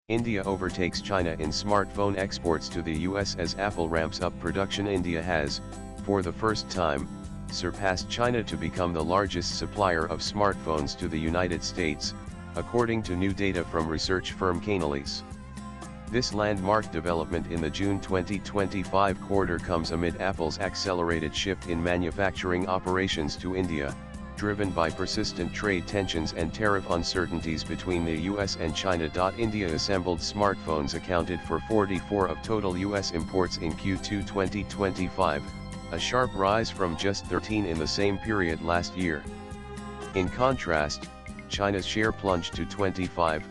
India overtakes China in smartphone exports to the US as Apple ramps up production. India has, for the first time, surpassed China to become the largest supplier of smartphones to the United States, according to new data from research firm Canalys. This landmark development in the June 2025 quarter comes amid Apple's accelerated shift in manufacturing operations to India, driven by persistent trade tensions and tariff uncertainties between the US and China. India-assembled smartphones accounted for 44% of total US imports in Q2 2025, a sharp rise from just 13% in the same period last year. In contrast, China's share plunged to 25%,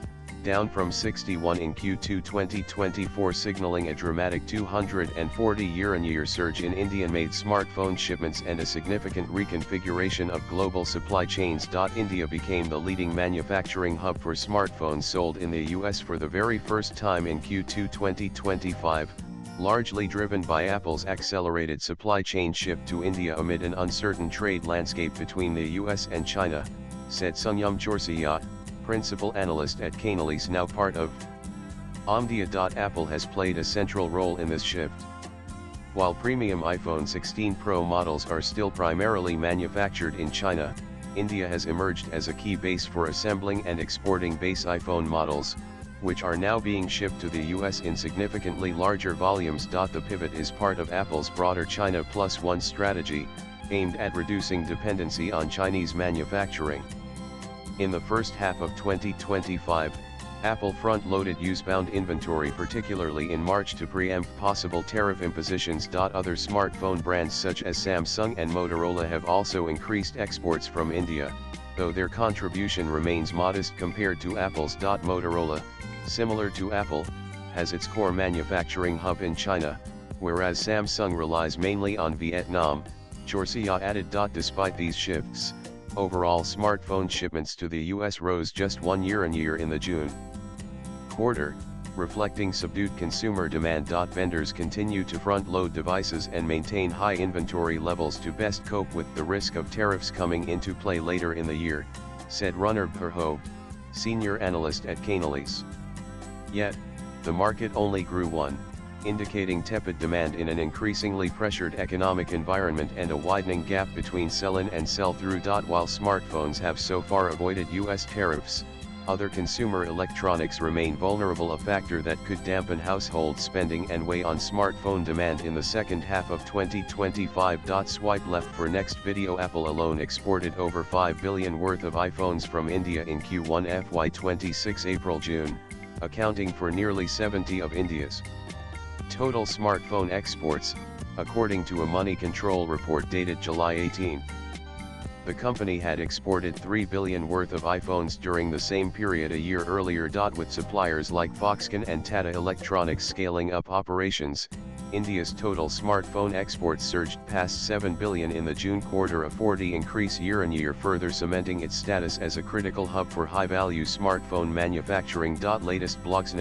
down from 61% in Q2 2024, signaling a dramatic 240% year-on-year surge in Indian-made smartphone shipments and a significant reconfiguration of global supply chains. India became the leading manufacturing hub for smartphones sold in the US for the very first time in Q2 2025, largely driven by Apple's accelerated supply chain shift to India amid an uncertain trade landscape between the US and China, said Sungyum Chorsiya, principal analyst at Canalys, now part of Omdia. Apple has played a central role in this shift. While premium iPhone 16 Pro models are still primarily manufactured in China, India has emerged as a key base for assembling and exporting base iPhone models, which are now being shipped to the US in significantly larger volumes. The pivot is part of Apple's broader China Plus One strategy, aimed at reducing dependency on Chinese manufacturing. In the first half of 2025, Apple front-loaded US-bound inventory, particularly in March, to preempt possible tariff impositions. Other smartphone brands such as Samsung and Motorola have also increased exports from India, though their contribution remains modest compared to Apple's. Motorola, similar to Apple, has its core manufacturing hub in China, whereas Samsung relies mainly on Vietnam, Chorsiya added. Despite these shifts, overall smartphone shipments to the US rose just 1% year-on-year in the June quarter, reflecting subdued consumer demand. Vendors continue to front-load devices and maintain high inventory levels to best cope with the risk of tariffs coming into play later in the year, said Runner Perho, senior analyst at Canalys. Yet, the market only grew 1%, indicating tepid demand in an increasingly pressured economic environment and a widening gap between sell-in and sell-through. While smartphones have so far avoided US tariffs, other consumer electronics remain vulnerable, a factor that could dampen household spending and weigh on smartphone demand in the second half of 2025. Swipe left for next video. Apple alone exported over $5 billion worth of iPhones from India in Q1 FY26 April-June, accounting for nearly 70% of India's total smartphone exports, according to a money control report dated July 18. The company had exported $3 billion worth of iPhones during the same period a year earlier. With suppliers like Foxconn and Tata Electronics scaling up operations, India's total smartphone exports surged past $7 billion in the June quarter, a 40% increase year-on-year, further cementing its status as a critical hub for high-value smartphone manufacturing. Latest blogs.